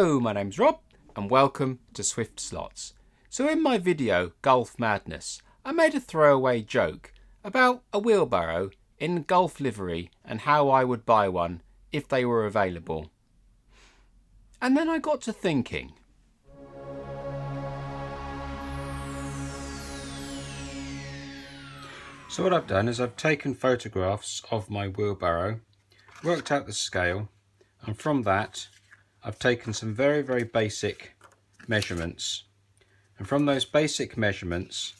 Hello, my name's Rob and welcome to Swift Slots. So in my video Golf Madness, I made a throwaway joke about a wheelbarrow in golf livery and how I would buy one if they were available. And then I got to thinking. So what I've done is I've taken photographs of my wheelbarrow, worked out the scale, and from that I've taken some very basic measurements, and from those basic measurements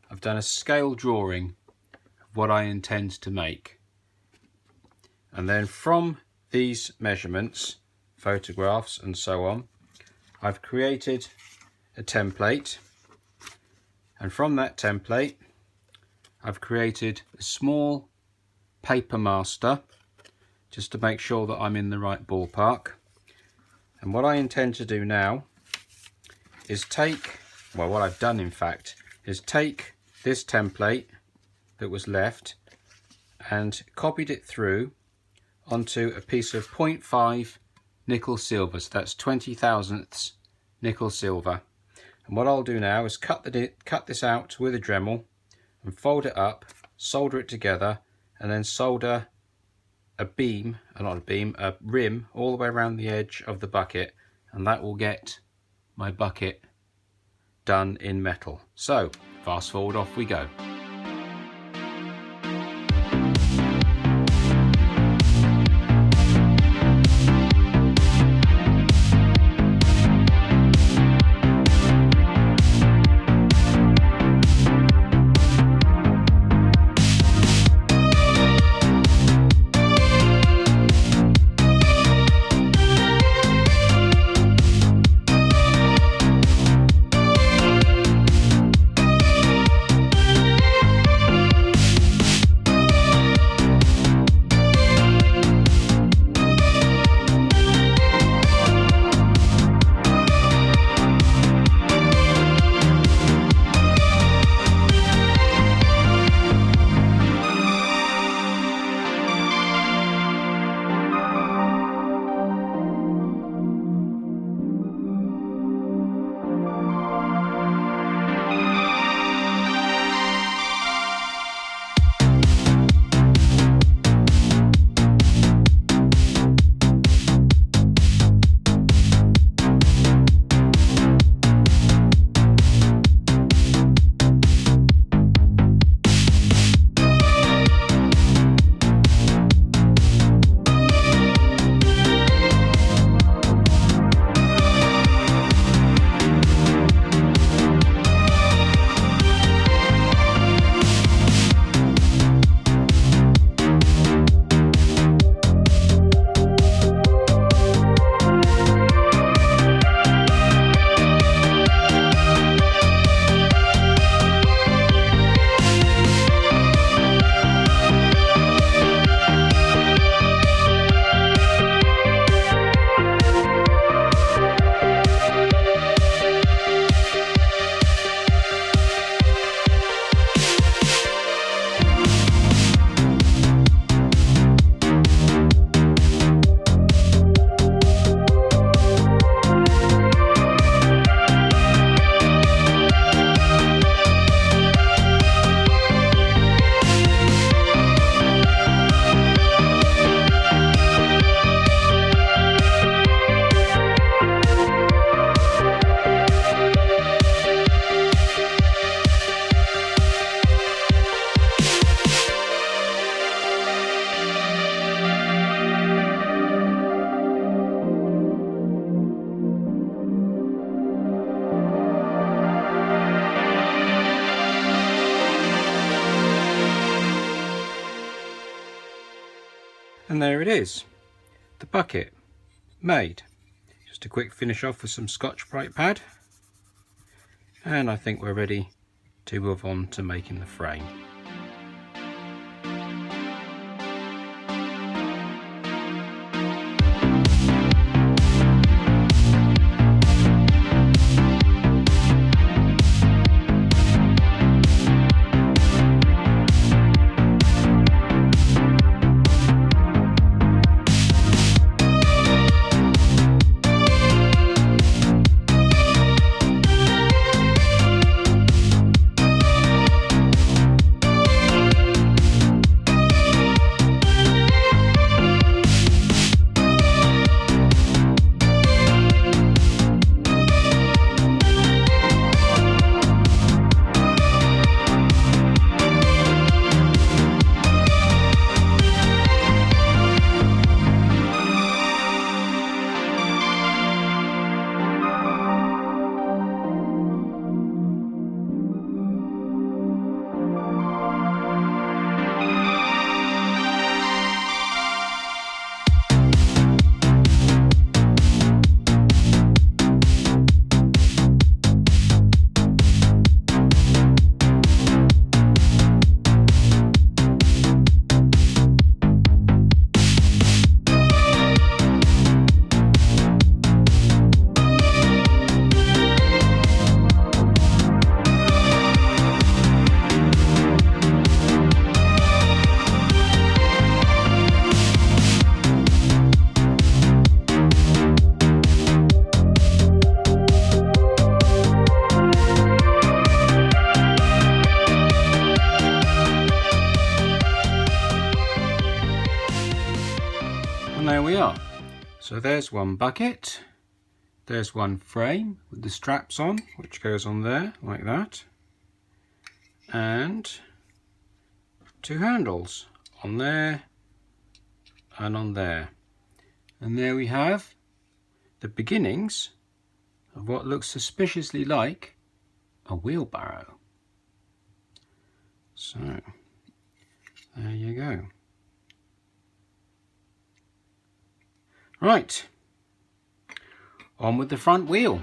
I've done a scale drawing of what I intend to make. And then from these measurements, photographs and so on, I've created a template, and from that template I've created a small paper master just to make sure that I'm in the right ballpark. And what I intend to do now is what I've done in fact is take this template that was left and copied it through onto a piece of 0.5 nickel silver, so that's 20 thousandths nickel silver. And what I'll do now is cut this out with a Dremel and fold it up, solder it together, and then solder a rim all the way around the edge of the bucket, and that will get my bucket done in metal. So fast forward, off we go. And there it is, the bucket made. Just a quick finish off with some Scotch-Brite pad, and I think we're ready to move on to making the frame. And there we are. So there's one bucket, there's one frame with the straps on, which goes on there like that, and two handles on there and on there. And there we have the beginnings of what looks suspiciously like a wheelbarrow. So there you go. Right, on with the front wheel.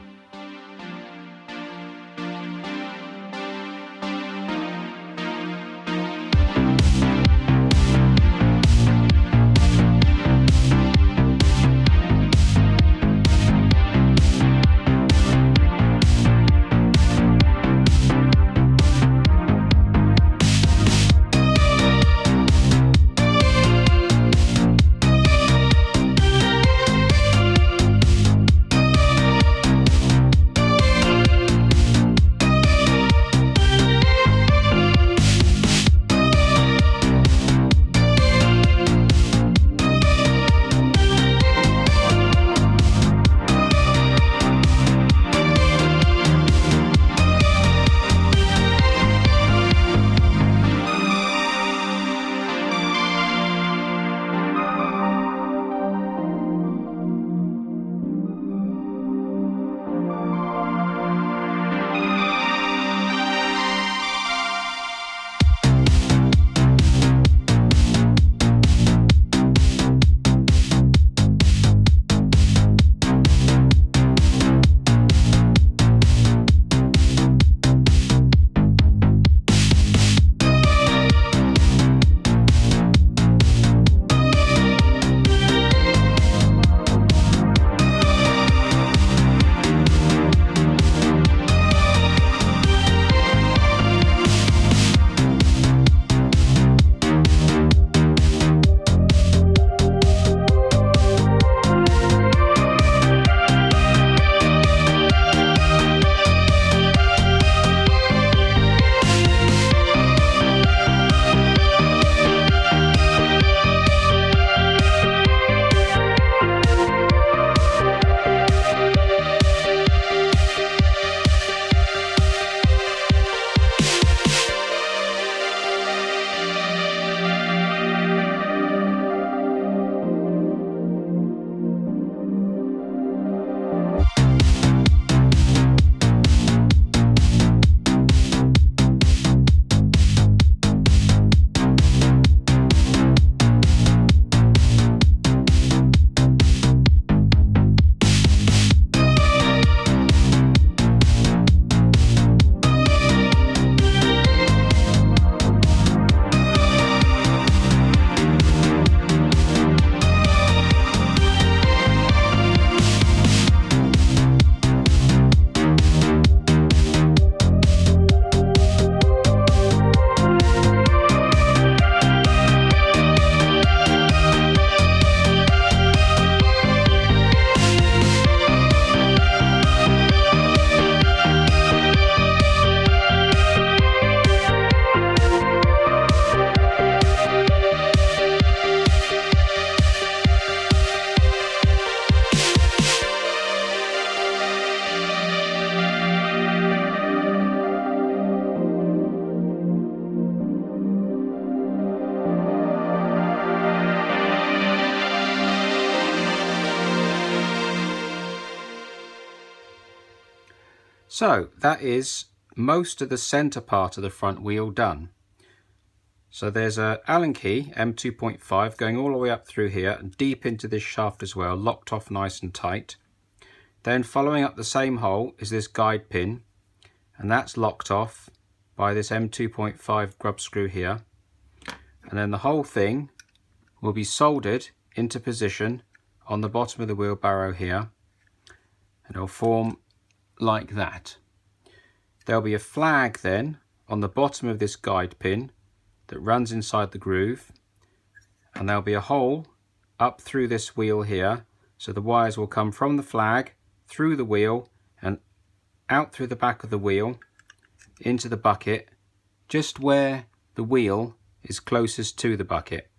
So that is most of the center part of the front wheel done. So there's a Allen key M2.5 going all the way up through here and deep into this shaft as well, locked off nice and tight. Then following up the same hole is this guide pin, and that's locked off by this M2.5 grub screw here. And then the whole thing will be soldered into position on the bottom of the wheelbarrow here, and it'll form like that. There'll be a flag then on the bottom of this guide pin that runs inside the groove, and there'll be a hole up through this wheel here, so the wires will come from the flag through the wheel and out through the back of the wheel into the bucket, just where the wheel is closest to the bucket.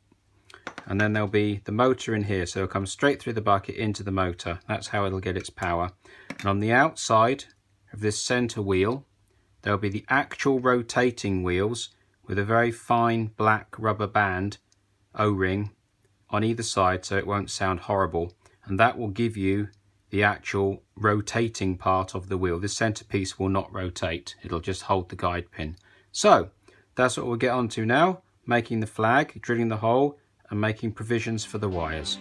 and then there'll be the motor in here, so it'll come straight through the bucket into the motor. That's how it'll get its power. And on the outside of this center wheel there'll be the actual rotating wheels with a very fine black rubber band O-ring on either side, so it won't sound horrible, and that will give you the actual rotating part of the wheel. This centerpiece will not rotate, it'll just hold the guide pin. So that's what we'll get on to now, making the flag, drilling the hole and making provisions for the wires.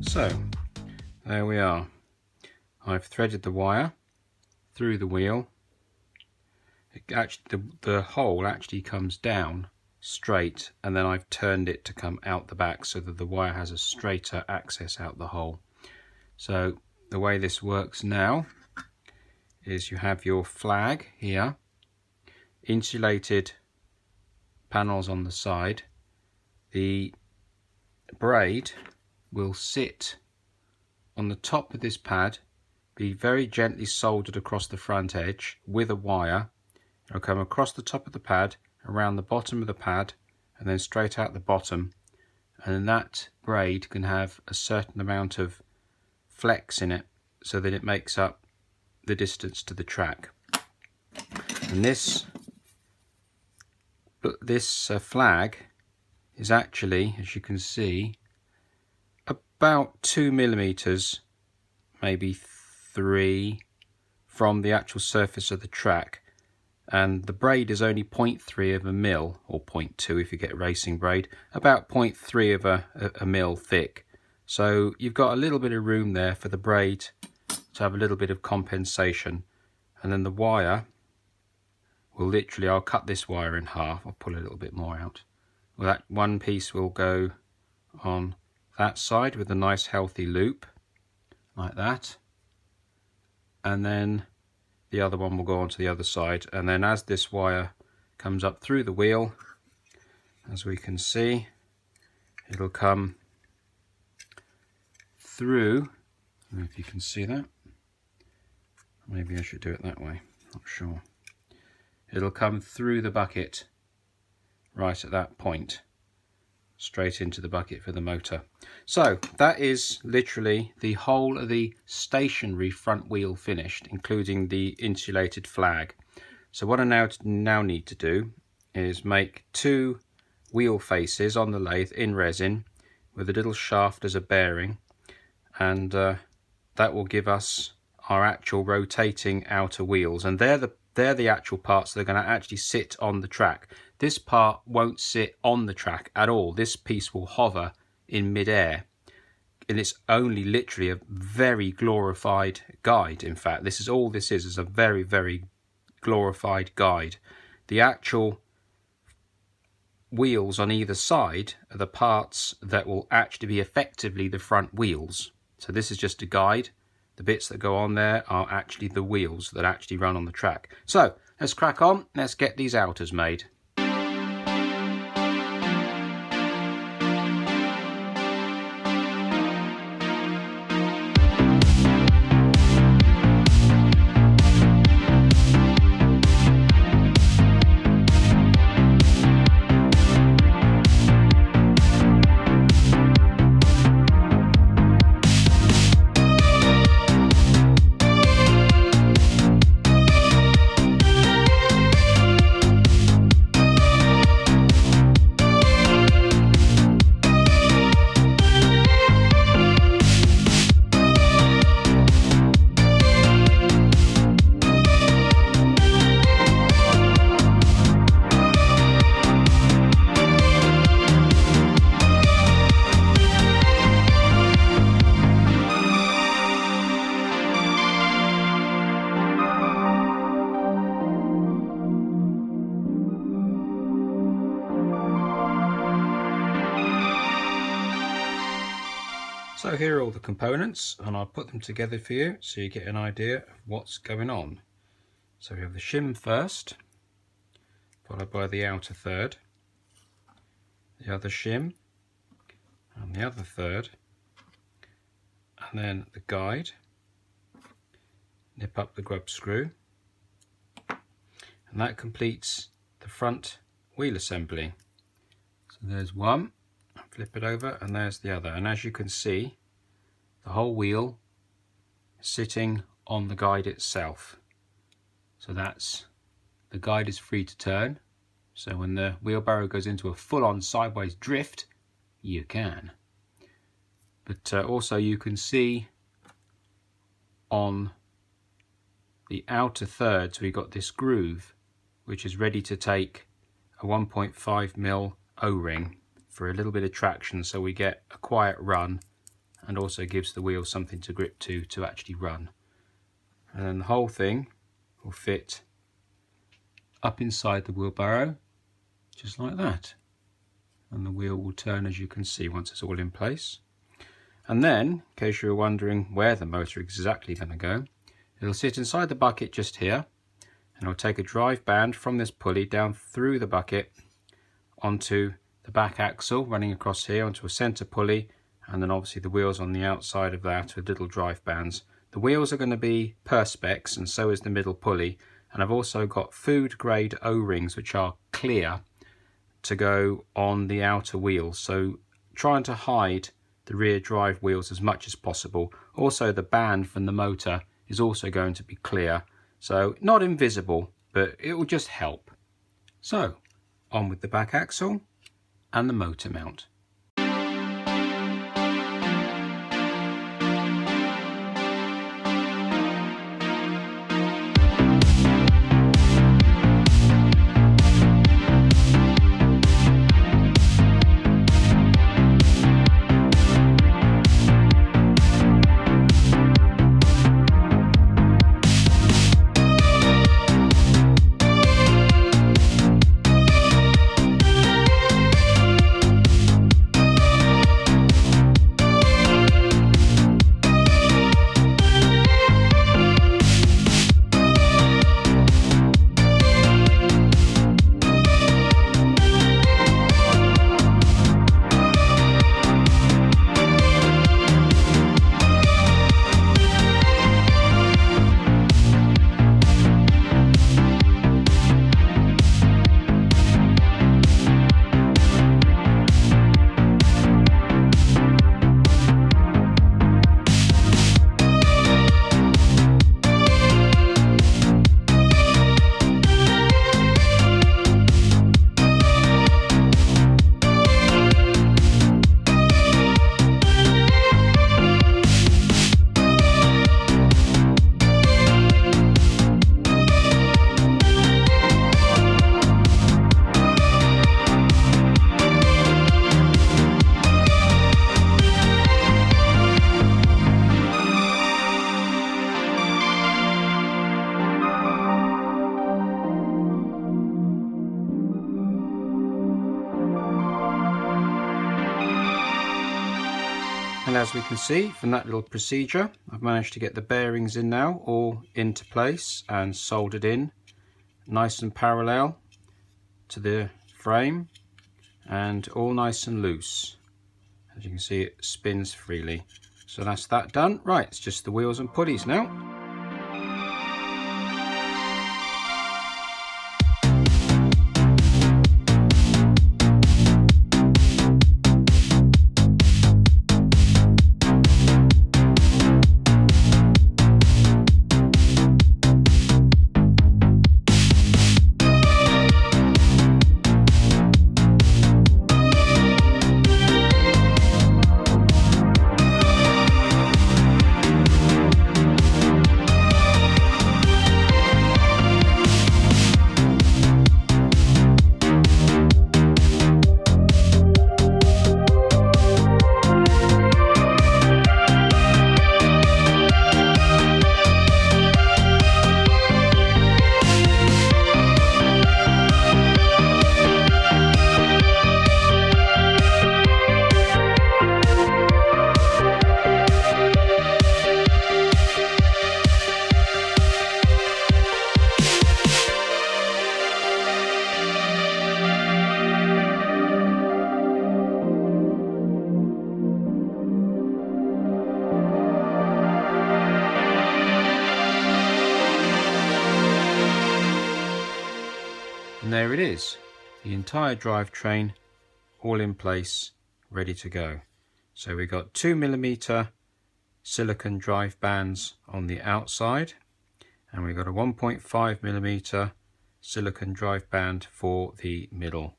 So there we are. I've threaded the wire through the wheel. The hole actually comes down straight, and then I've turned it to come out the back so that the wire has a straighter access out the hole. So the way this works now is you have your flag here, insulated panels on the side. The braid will sit on the top of this pad, be very gently soldered across the front edge with a wire. It'll come across the top of the pad, around the bottom of the pad, and then straight out the bottom, and then that braid can have a certain amount of flex in it so that it makes up the distance to the track. And this flag is actually, as you can see, about 2 millimeters, maybe 3, from the actual surface of the track, and the braid is only 0.3 of a mil, or 0.2 if you get racing braid, about 0.3 of a mil thick. So you've got a little bit of room there for the braid to have a little bit of compensation. And then the wire will literally, I'll cut this wire in half, I'll pull a little bit more out. Well, that one piece will go on that side with a nice healthy loop, like that. And then the other one will go onto the other side. And then as this wire comes up through the wheel, as we can see, it'll come through. I don't know if you can see that. Maybe I should do it that way, not sure. It'll come through the bucket right at that point, straight into the bucket for the motor. So that is literally the whole of the stationary front wheel finished, including the insulated flag. So what I now need to do is make 2 wheel faces on the lathe in resin with a little shaft as a bearing, and that will give us our actual rotating outer wheels, and they're the actual parts that are going to actually sit on the track. This part won't sit on the track at all. This piece will hover in mid-air, and it's only literally a very glorified guide. In fact, this is all this is a very, very glorified guide. The actual wheels on either side are the parts that will actually be effectively the front wheels. So this is just a guide. The bits that go on there are actually the wheels that actually run on the track. So let's crack on, let's get these outers made. So here are all the components, and I'll put them together for you so you get an idea of what's going on. So we have the shim first, followed by the outer third, the other shim, and the other third, and then the guide. Nip up the grub screw, and that completes the front wheel assembly. So there's one. Flip it over, and there's the other, and as you can see, the whole wheel is sitting on the guide itself. So that's, the guide is free to turn, so when the wheelbarrow goes into a full-on sideways drift, you can. But also you can see on the outer thirds we've got this groove which is ready to take a 1.5mm O-ring for a little bit of traction, so we get a quiet run, and also gives the wheel something to grip to actually run. And then the whole thing will fit up inside the wheelbarrow just like that, and the wheel will turn, as you can see, once it's all in place. And then, in case you were wondering where the motor is exactly going to go, it'll sit inside the bucket just here, and it'll take a drive band from this pulley down through the bucket onto the back axle, running across here onto a center pulley, and then obviously the wheels on the outside of that with little drive bands. The wheels are going to be perspex, and so is the middle pulley, and I've also got food grade O-rings which are clear to go on the outer wheels, so trying to hide the rear drive wheels as much as possible. Also the band from the motor is also going to be clear, so not invisible, but it will just help. So on with the back axle and the motor mount. And as we can see from that little procedure, I've managed to get the bearings in now, all into place and soldered in nice and parallel to the frame and all nice and loose. As you can see, it spins freely. So that's that done. Right, it's just the wheels and putties now. And there it is, the entire drivetrain all in place, ready to go. So we've got 2mm silicone drive bands on the outside, and we've got a 1.5mm silicone drive band for the middle,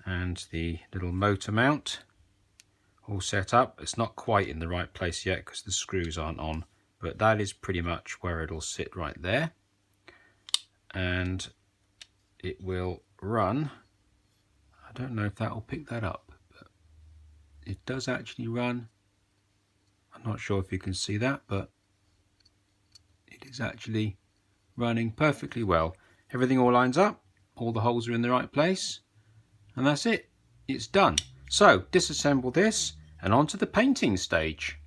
and the little motor mount all set up. It's not quite in the right place yet because the screws aren't on, but that is pretty much where it'll sit right there. And it will run. I don't know if that will pick that up, but it does actually run. I'm not sure if you can see that, but it is actually running perfectly well. Everything all lines up, all the holes are in the right place, and that's it. It's done. So disassemble this and on to the painting stage.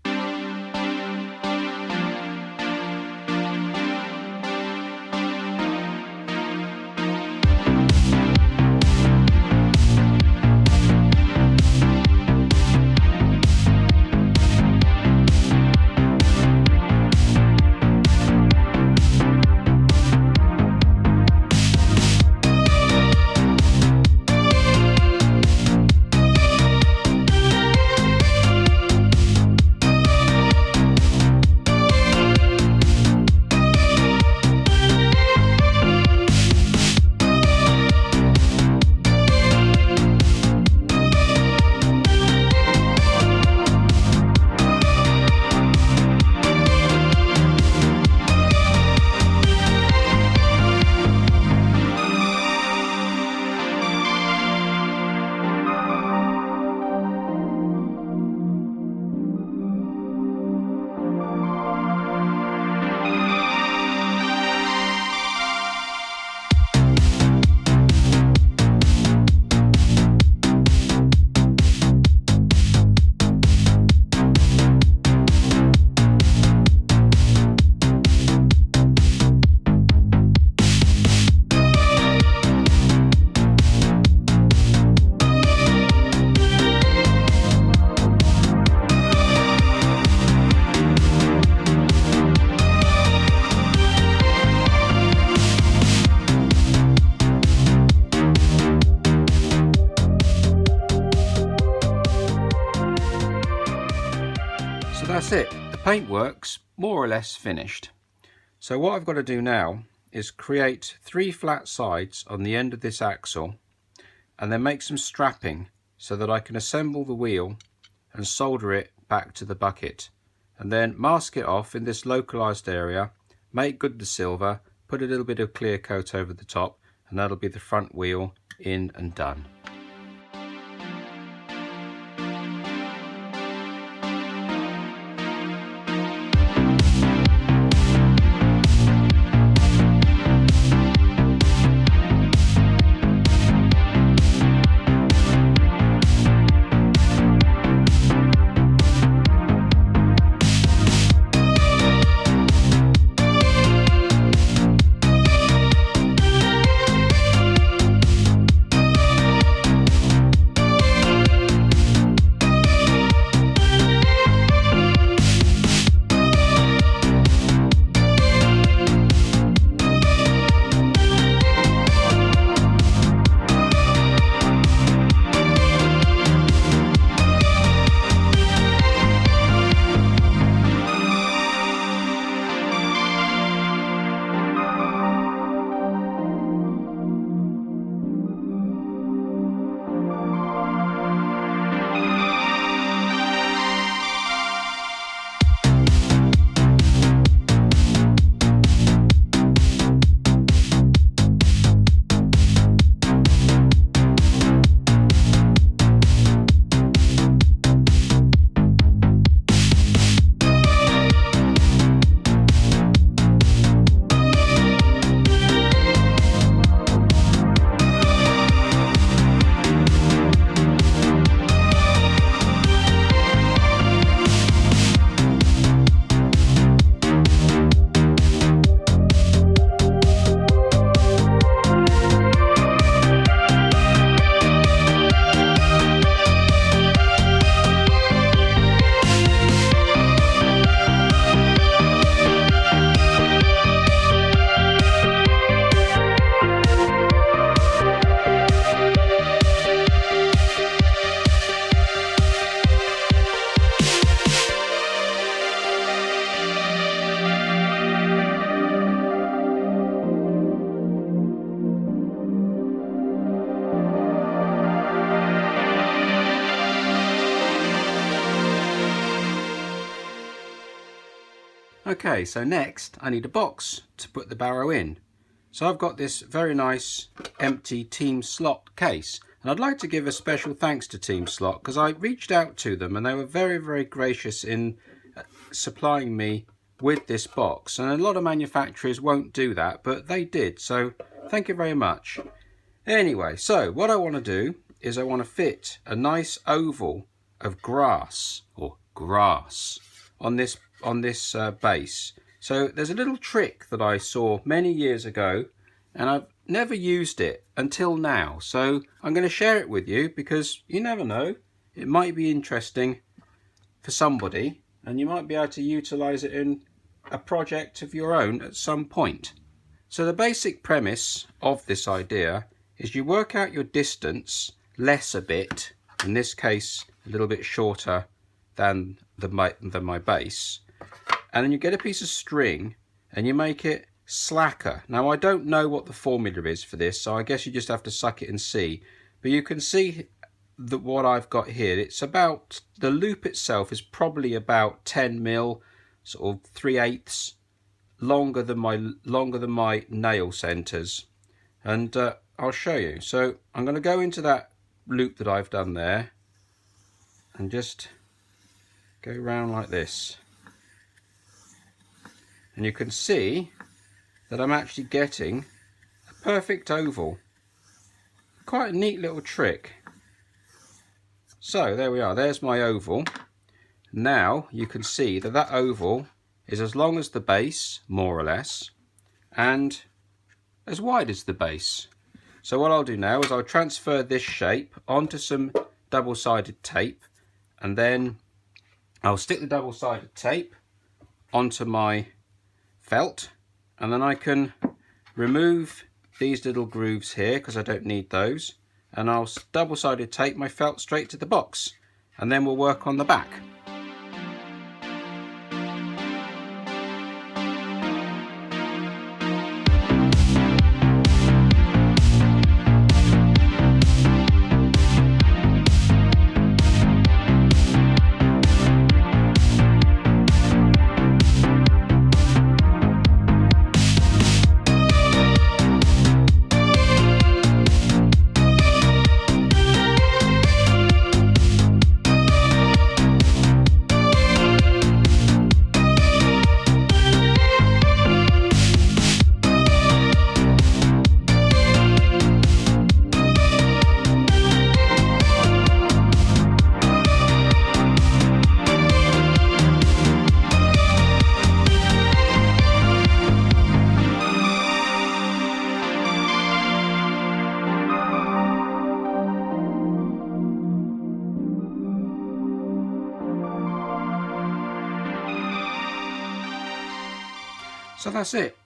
That's it, the paintwork's more or less finished. So what I've got to do now is create 3 flat sides on the end of this axle and then make some strapping so that I can assemble the wheel and solder it back to the bucket, and then mask it off in this localized area, make good the silver, put a little bit of clear coat over the top, and that'll be the front wheel in and done. Okay, so next I need a box to put the barrow in. So I've got this very nice empty Team Slot case, and I'd like to give a special thanks to Team Slot because I reached out to them and they were very, very gracious in supplying me with this box, and a lot of manufacturers won't do that, but they did, so thank you very much. Anyway, so what I want to do is I want to fit a nice oval of grass on this base. So there's a little trick that I saw many years ago and I've never used it until now, so I'm going to share it with you because you never know, it might be interesting for somebody and you might be able to utilize it in a project of your own at some point. So the basic premise of this idea is you work out your distance less a bit, in this case a little bit shorter than my base, and then you get a piece of string and you make it slacker. Now I don't know what the formula is for this, so I guess you just have to suck it and see, but you can see that what I've got here, it's about, the loop itself is probably about 10 mil, sort of 3/8 longer than my nail centers, and I'll show you. So I'm going to go into that loop that I've done there and just go around like this, and you can see that I'm actually getting a perfect oval. Quite a neat little trick. So there we are, there's my oval. Now you can see that that oval is as long as the base, more or less, and as wide as the base. So what I'll do now is I'll transfer this shape onto some double-sided tape, and then I'll stick the double-sided tape onto my felt, and then I can remove these little grooves here because I don't need those, and I'll double-sided tape my felt straight to the box, and then we'll work on the back. So that's it.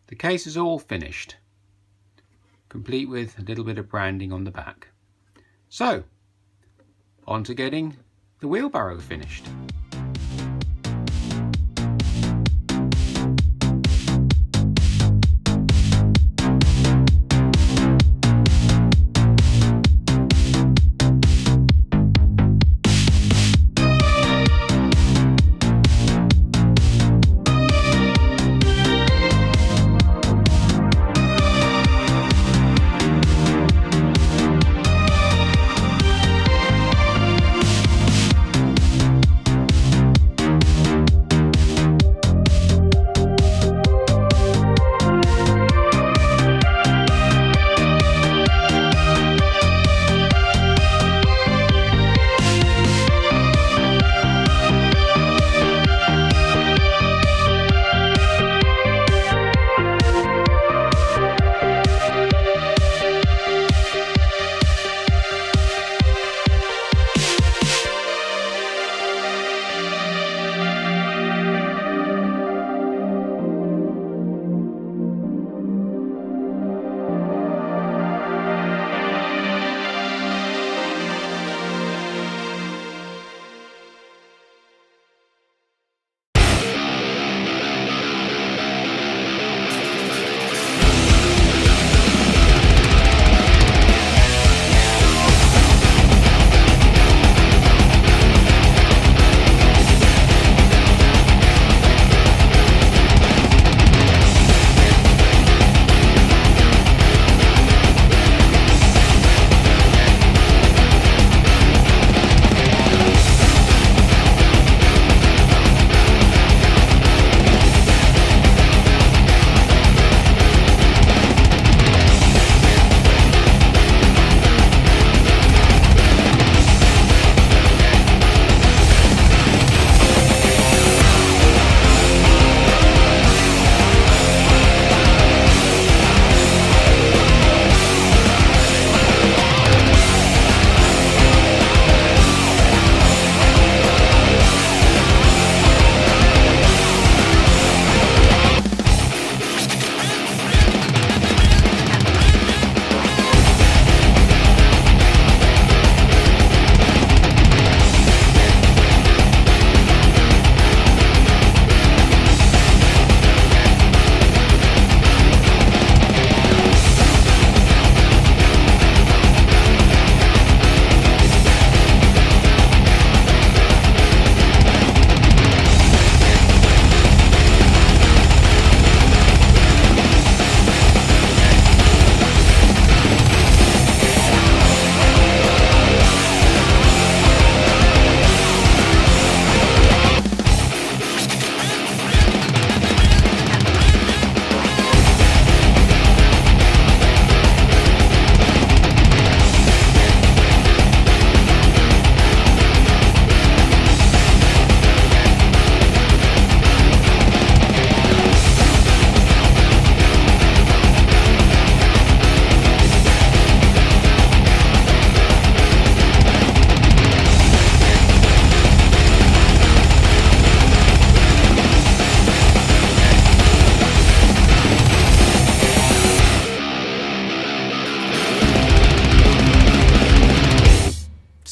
The case is all finished, complete with a little bit of branding on the back. So, on to getting the wheelbarrow finished.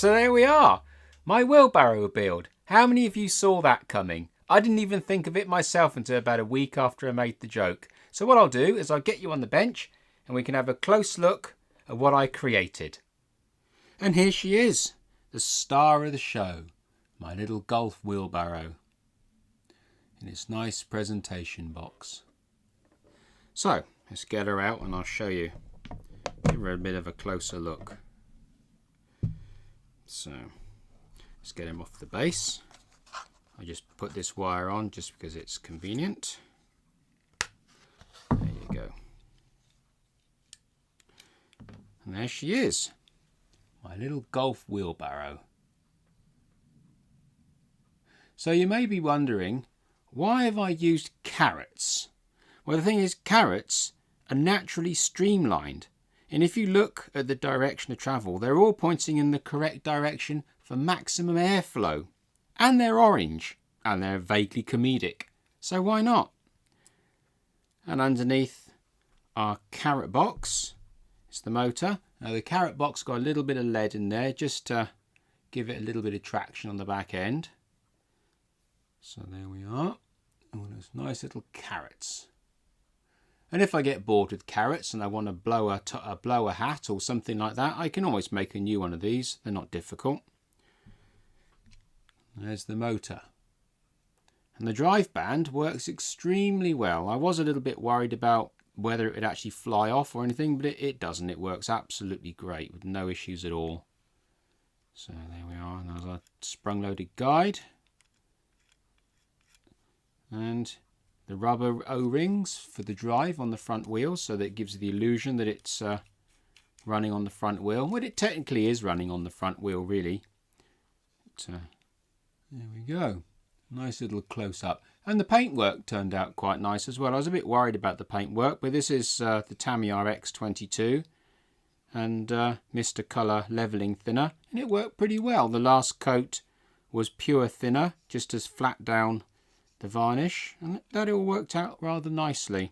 So there we are, my wheelbarrow build. How many of you saw that coming? I didn't even think of it myself until about a week after I made the joke. So what I'll do is I'll get you on the bench and we can have a close look at what I created. And here she is, the star of the show, my little golf wheelbarrow in its nice presentation box. So let's get her out and I'll show you. Give her a bit of a closer look. So let's get him off the base. I just put this wire on just because it's convenient. There you go. And there she is, my little golf wheelbarrow. So you may be wondering, why have I used carrots? Well, the thing is, carrots are naturally streamlined. And if you look at the direction of travel, they're all pointing in the correct direction for maximum airflow. And they're orange. And they're vaguely comedic. So why not? And underneath our carrot box is the motor. Now the carrot box got a little bit of lead in there just to give it a little bit of traction on the back end. So there we are. All those nice little carrots. And if I get bored with carrots and I want to blow a hat or something like that, I can always make a new one of these. They're not difficult. There's the motor. And the drive band works extremely well. I was a little bit worried about whether it would actually fly off or anything, but it doesn't. It works absolutely great with no issues at all. So there we are. And there's our sprung-loaded guide. And the rubber O-rings for the drive on the front wheel, so that it gives you the illusion that it's running on the front wheel. Well, it technically is running on the front wheel, really. But, there we go. Nice little close-up. And the paintwork turned out quite nice as well. I was a bit worried about the paintwork, but this is the Tamiya X22 and Mr. Colour levelling thinner, and it worked pretty well. The last coat was pure thinner, just as flat down the varnish, and that all worked out rather nicely.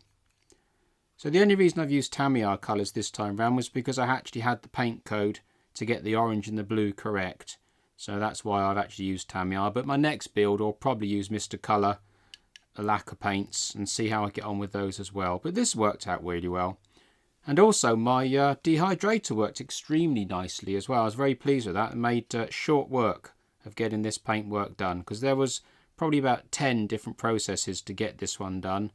So the only reason I've used Tamiya colours this time round was because I actually had the paint code to get the orange and the blue correct. So that's why I've actually used Tamiya. But my next build I'll probably use Mr. Colour lacquer paints and see how I get on with those as well. But this worked out really well. And also my dehydrator worked extremely nicely as well. I was very pleased with that and made short work of getting this paint work done, because there was probably about 10 different processes to get this one done,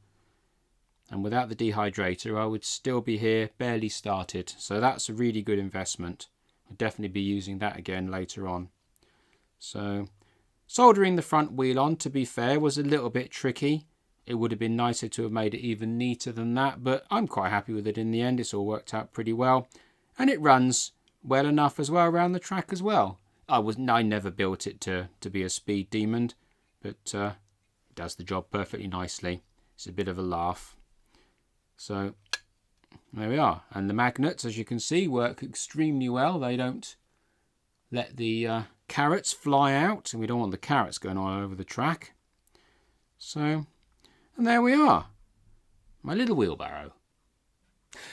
and without the dehydrator I would still be here barely started. So that's a really good investment. I'll definitely be using that again later on. So soldering the front wheel on, to be fair, was a little bit tricky. It would have been nicer to have made it even neater than that, but I'm quite happy with it in the end. It's all worked out pretty well, and it runs well enough as well around the track as well. I never built it to be a speed demon, but it does the job perfectly nicely. It's a bit of a laugh. So there we are. And the magnets, as you can see, work extremely well. They don't let the carrots fly out, and we don't want the carrots going all over the track. So, and there we are, my little wheelbarrow.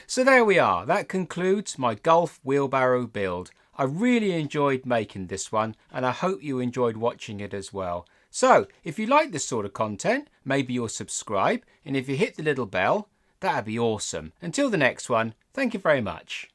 So there we are. That concludes my golf wheelbarrow build. I really enjoyed making this one, and I hope you enjoyed watching it as well. So, if you like this sort of content, maybe you'll subscribe, and if you hit the little bell, that'd be awesome. Until the next one, thank you very much.